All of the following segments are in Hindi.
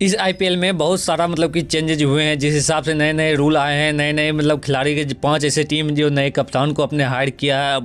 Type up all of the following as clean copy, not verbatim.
इस आईपीएल में बहुत सारा मतलब कि चेंजेज हुए हैं। जिस हिसाब से नए नए रूल आए हैं, नए नए मतलब खिलाड़ी के 5 ऐसे टीम जो नए कप्तान को अपने हायर किया है।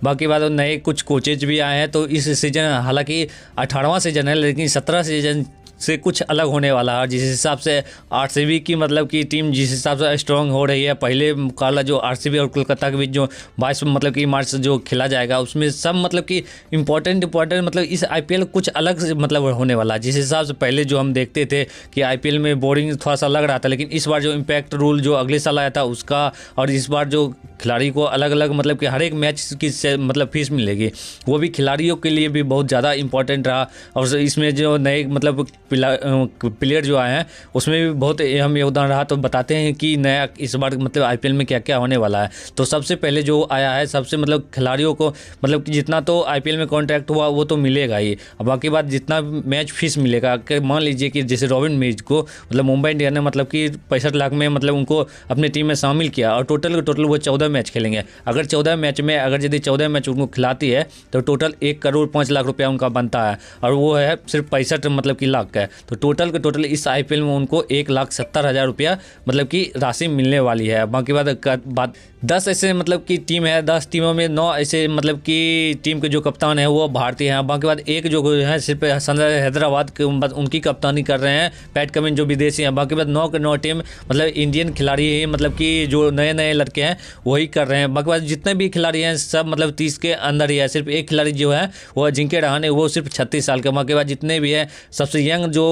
बाकी बात नए कुछ कोचेज भी आए हैं। तो इस सीजन हालांकि 18वां सीजन है, लेकिन 17 सीजन से कुछ अलग होने वाला है। जिस हिसाब से आरसीबी की मतलब कि टीम जिस हिसाब से स्ट्रांग हो रही है, पहले मुकाबला जो आरसीबी और कोलकाता के बीच जो 22 मतलब कि मार्च जो खेला जाएगा, उसमें सब मतलब कि इंपॉर्टेंट मतलब इस आईपीएल कुछ अलग मतलब होने वाला है। जिस हिसाब से पहले जो हम देखते थे कि आईपीएल में बोरिंग थोड़ा सा लग रहा था, लेकिन इस बार जो इम्पैक्ट रूल जो अगले साल आया था उसका, और इस बार जो खिलाड़ी को अलग अलग मतलब कि हर एक मैच की मतलब फीस मिलेगी, वो भी खिलाड़ियों के लिए भी बहुत ज़्यादा इंपॉर्टेंट रहा। और इसमें जो नए मतलब प्लेयर जो आए हैं उसमें भी बहुत अहम योगदान रहा। तो बताते हैं कि नया इस बार मतलब आईपीएल में क्या क्या होने वाला है। तो सबसे पहले जो आया है, सबसे मतलब खिलाड़ियों को मतलब कि जितना तो आईपीएल में कॉन्ट्रैक्ट हुआ वो तो मिलेगा ही, और बाकी बात जितना मैच फीस मिलेगा। कि मान लीजिए कि जैसे रॉबिन मिर्ज को मतलब मुंबई इंडियन ने मतलब कि 65 लाख में मतलब उनको अपनी टीम में शामिल किया, और टोटल वो 14 मैच खेलेंगे। अगर 14 मैच में अगर यदि 14 मैच उनको खिलाती है तो टोटल 1 करोड़ 5 लाख रुपया उनका बनता है, और वो है सिर्फ 65 मतलब कि लाख का है। तो टोटल के टोटल इस आईपीएल में उनको 1,70,000 रुपया मतलब कि राशि मिलने वाली है। बाकी बात 10 ऐसे मतलब कि टीम है, 10 टीमों में 9 ऐसे मतलब कि टीम के जो कप्तान है वो भारतीय हैं। बाकी बात एक जो है सिर्फ सनराइजर्स हैदराबाद के उनकी कप्तानी कर रहे हैं पैट कमिंस जो विदेशी हैं। बाकी बात 9 के 9 टीम मतलब इंडियन खिलाड़ी ही मतलब कि जो नए नए लड़के हैं वही कर रहे हैं। बाकी बात जितने भी खिलाड़ी हैं सब मतलब 30 के अंदर ही है। सिर्फ एक खिलाड़ी जो है वो अजिंक्य रहाणे, वो सिर्फ 36 साल का। बाकी बात जितने भी हैं सबसे यंग जो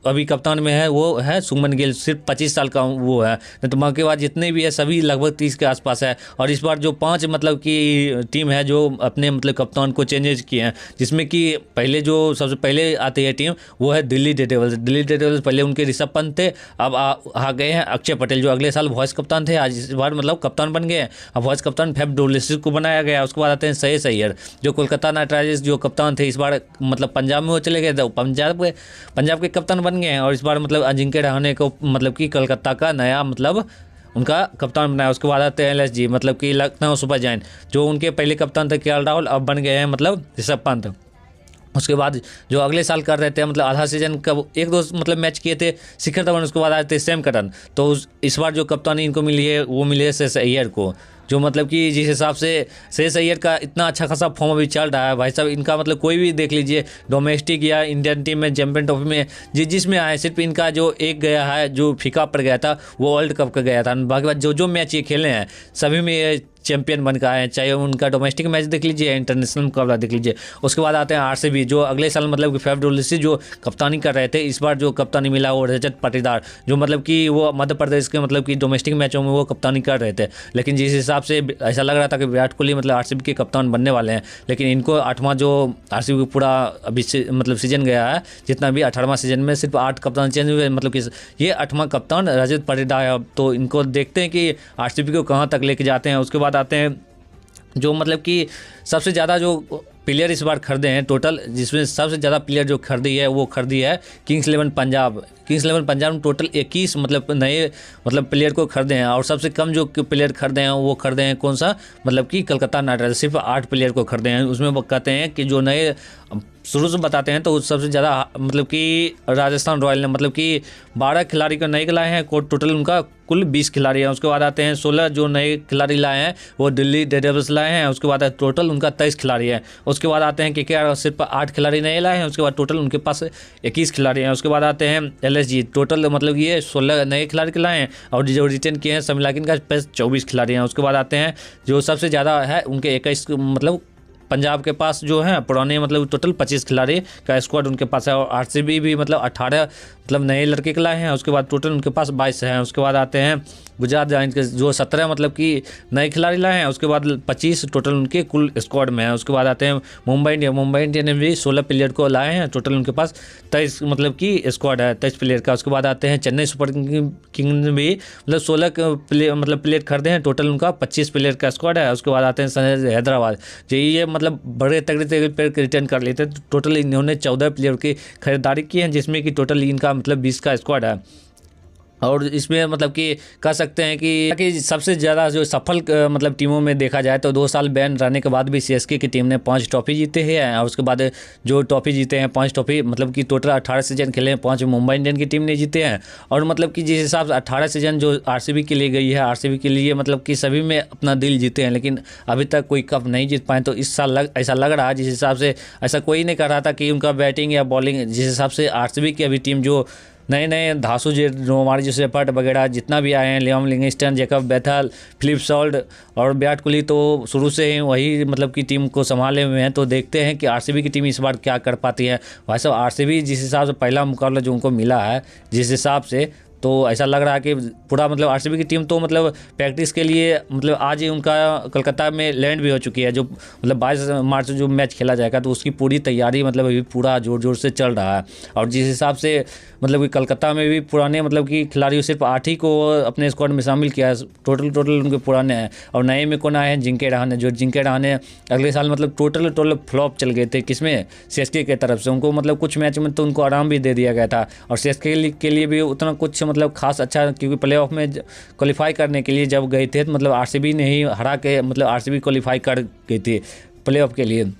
अभी कप्तान में है वो है सुमन गिल, सिर्फ 25 साल का वो है। तो बाकी बात जितने भी है सभी लगभग 30 के आसपास है। और इस बार जो 5 मतलब कि टीम है जो अपने मतलब कप्तान को चेंजेस किए हैं, जिसमें कि पहले जो सबसे पहले आती है टीम वो है दिल्ली डेयरडेविल्स। दिल्ली डेयरडेविल्स पहले उनके ऋषभ पंत थे, अब आ गए हैं अक्षय पटेल जो अगले साल वॉइस कप्तान थे, आज इस बार मतलब कप्तान बन गए हैं। अब वॉइस कप्तान फैफ डु प्लेसिस को बनाया गया। उसके बाद आते हैं श्रेयस अय्यर जो कोलकाता नाइट राइडर्स जो कप्तान थे, इस बार मतलब पंजाब में वो चले गए थे, पंजाब के कप्तान बन गए हैं। और इस बार मतलब अजिंक्य रहाणे को मतलब कि कोलकाता का नया मतलब उनका कप्तान बनाया। उसके बाद आते हैं एलएसजी मतलब कि लखनऊ सुपर जायंट जो उनके पहले कप्तान थे केएल राहुल, अब बन गए हैं मतलब ऋषभ पंत। उसके बाद जो अगले साल कर रहे थे मतलब आधा सीजन का 1-2 मतलब मैच किए थे शिखर धवन, उसके बाद आए थे सैम करन। तो इस बार जो कप्तानी इनको मिली है वो मिली है श्रेयस अय्यर को, जो मतलब कि जिस हिसाब से श्रेयस अय्यर का इतना अच्छा खासा फॉर्म अभी चल रहा है भाई साहब। इनका मतलब कोई भी देख लीजिए डोमेस्टिक या इंडियन टीम में चैंपियन ट्रॉफी में जिसमें आए, सिर्फ इनका जो एक गया है जो फीका पड़ गया था वो वर्ल्ड कप का गया था। बाकी बात जो मैच ये खेले हैं सभी में ये चैंपियन बन के आए हैं, चाहे उनका डोमेस्टिक मैच देख लीजिए, इंटरनेशनल मुकाबला देख लीजिए। उसके बाद आते हैं आरसीबी जो अगले साल मतलब कि फैफ डु प्लेसिस जो कप्तानी कर रहे थे, इस बार जो कप्तानी मिला वो रजत पाटीदार जो मतलब कि वो मध्य प्रदेश के मतलब कि डोमेस्टिक मैचों में वो कप्तानी कर रहे थे। लेकिन जिस हिसाब से ऐसा लग रहा था कि विराट कोहली मतलब आरसीबी के कप्तान बनने वाले हैं, लेकिन इनको 8वां जो आरसीबी का पूरा अभी मतलब सीजन गया है जितना भी 18वां सीजन में सिर्फ 8 कप्तान चेंज हुए, मतलब कि ये 8वां कप्तान रजत पाटीदार है। तो इनको देखते हैं कि आरसीबी को कहाँ तक लेके जाते हैं। उसके बाद आते हैं जो मतलब कि सबसे ज़्यादा जो प्लेयर इस बार खरीदे हैं टोटल, जिसमें सबसे ज़्यादा प्लेयर जो खरीदी है वो खरीदी है Kings eleven Punjab. Kings eleven Punjab में टोटल 21 मतलब नए मतलब प्लेयर को खरीदे हैं, और सबसे कम जो प्लेयर खरीदे हैं वो खरीदे हैं कौन सा मतलब कि कोलकाता नाइट राइडर्स, सिर्फ 8 प्लेयर को खरीदे हैं। उसमें वो कहते हैं कि जो नए शुरू से बताते हैं तो सबसे ज़्यादा मतलब कि राजस्थान रॉयल ने मतलब कि 12 खिलाड़ी को नए लाए हैं, टोटल उनका कुल 20 खिलाड़ी हैं। उसके बाद आते हैं 16 जो नए खिलाड़ी लाए हैं वो दिल्ली डेयरडेविल्स लाए हैं। उसके बाद टोटल उनका 23 खिलाड़ी है। उसके बाद आते हैं केकेआर सिर्फ 8 खिलाड़ी नए लाए हैं। उसके बाद टोटल उनके पास 21 खिलाड़ी हैं। उसके बाद आते हैं एलएसजी, टोटल मतलब ये 16 नए खिलाड़ी के लाए हैं, और जो रिटर्न किए हैं सब मिला के इनका 24 खिलाड़ी हैं। उसके बाद आते हैं जो सबसे ज़्यादा है उनके 21 मतलब पंजाब के पास जो है पुराने मतलब टोटल 25 खिलाड़ी का स्क्वाड उनके पास है, और आरसीबी भी मतलब 18 मतलब नए लड़के के लाए हैं। उसके बाद टोटल उनके पास 22 हैं। उसके बाद आते हैं गुजरात जायंट्स के जो 17 मतलब कि नए खिलाड़ी लाए हैं। उसके बाद 25 टोटल उनके कुल स्क्वाड में है। उसके बाद आते हैं मुंबई इंडियन ने भी 16 प्लेयर को लाए हैं, टोटल उनके पास 23 मतलब कि स्क्वाड है 23 प्लेयर का। उसके बाद आते हैं चेन्नई सुपर किंग ने भी मतलब 16 प्लेयर खरीदे हैं, टोटल उनका 25 प्लेयर का स्क्वाड है। उसके बाद आते हैं सनराइजर्स हैदराबाद जो ये मतलब बड़े तगड़े प्लेयर रिटर्न कर लेते हैं। टोटल इन्होंने 14 प्लेयर की खरीदारी की है, जिसमें कि टोटल इनका मतलब 20 का स्क्वाड है। और इसमें मतलब कि कह सकते हैं कि सबसे ज़्यादा जो सफल मतलब टीमों में देखा जाए तो 2 साल बैन रहने के बाद भी सीएसके की टीम ने 5 ट्रॉफी जीते हैं, और उसके बाद जो ट्रॉफी जीते हैं 5 ट्रॉफी मतलब कि टोटल 18 सीजन खेले हैं, 5 मुंबई इंडियन की टीम ने जीते हैं। और मतलब कि जिस हिसाब से 18 सीजन जो आरसीबी के लिए गई है, आरसीबी के लिए मतलब कि सभी में अपना दिल जीते हैं, लेकिन अभी तक कोई कप नहीं जीत पाए। तो इस साल ऐसा लग रहा है, जिस हिसाब से ऐसा कोई नहीं कर रहा था कि उनका बैटिंग या बॉलिंग, जिस हिसाब से आरसीबी की अभी टीम जो नए नए धांसू जो हमारे जैसे पट वगैरह जितना भी आए हैं, Liam Livingstone, Jacob Bethell, Philip Salt और विराट कोहली, तो शुरू से ही वही मतलब कि टीम को संभाले हुए हैं। तो देखते हैं कि आरसीबी की टीम इस बार क्या कर पाती है। भाई साहब आरसीबी जिस हिसाब से पहला मुकाबला जो उनको मिला है, जिस हिसाब से, तो ऐसा लग रहा है कि पूरा मतलब आरसीबी की टीम तो मतलब प्रैक्टिस के लिए मतलब आज ही उनका कोलकाता में लैंड भी हो चुकी है। जो मतलब 22 मार्च जो मैच खेला जाएगा तो उसकी पूरी तैयारी मतलब अभी पूरा जोर जोर से चल रहा है। और जिस हिसाब से मतलब कि कोलकाता में भी पुराने मतलब कि खिलाड़ियों सिर्फ 8 ही को अपने स्क्वाड में शामिल किया है, टोटल उनके पुराने हैं। और नए में कौन आए हैं, जिंके रहाणे, जो जिंके रहाणे अगले साल मतलब टोटल फ्लॉप चल गए थे, किसमें, सीएसके की तरफ से। उनको मतलब कुछ मैच में तो उनको आराम भी दे दिया गया था, और सीएसके के लिए भी उतना कुछ मतलब खास अच्छा, क्योंकि प्लेऑफ में क्वालिफाई करने के लिए जब गए थे तो मतलब आरसीबी ने ही हरा के मतलब आरसीबी क्वालिफाई कर गई थी प्लेऑफ के लिए,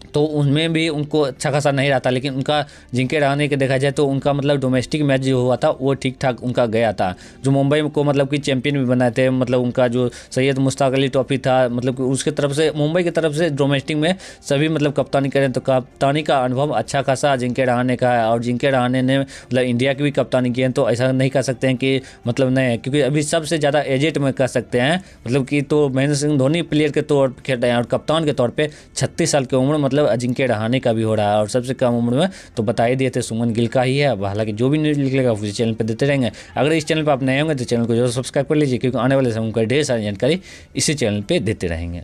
तो उनमें भी उनको अच्छा खासा नहीं रहा था। लेकिन उनका जिनके रहने के देखा जाए तो उनका मतलब डोमेस्टिक मैच जो हुआ था वो ठीक ठाक उनका गया था, जो मुंबई को मतलब कि चैंपियन भी बनाए थे। मतलब उनका जो सैयद मुश्ताक अली ट्रॉफी था, मतलब कि उसके तरफ से मुंबई की तरफ से डोमेस्टिक में सभी मतलब कप्तानी करें तो कप्तानी का अनुभव अच्छा खासा जिनके रहाणे का है। और जिनके रहाणे ने मतलब इंडिया की भी कप्तानी की है, तो ऐसा नहीं कह सकते हैं कि मतलब नहीं है, क्योंकि अभी सबसे ज़्यादा एजेड में कह सकते हैं मतलब कि तो महेंद्र सिंह धोनी प्लेयर के तौर पर खेल रहे हैं, और कप्तान के तौर पर 36 साल की उम्र मतलब अजिंक्य रहाणे का भी हो रहा है। और सबसे कम उम्र में तो बता ही दिए थे सुमन गिल का ही है। हालांकि जो भी न्यूज़ निकलेगा उसी चैनल पर देते रहेंगे। अगर इस चैनल पर आप नए होंगे तो चैनल को जरूर सब्सक्राइब कर लीजिए, क्योंकि आने वाले समय में ढेर सारी जानकारी इसी चैनल पर देते रहेंगे।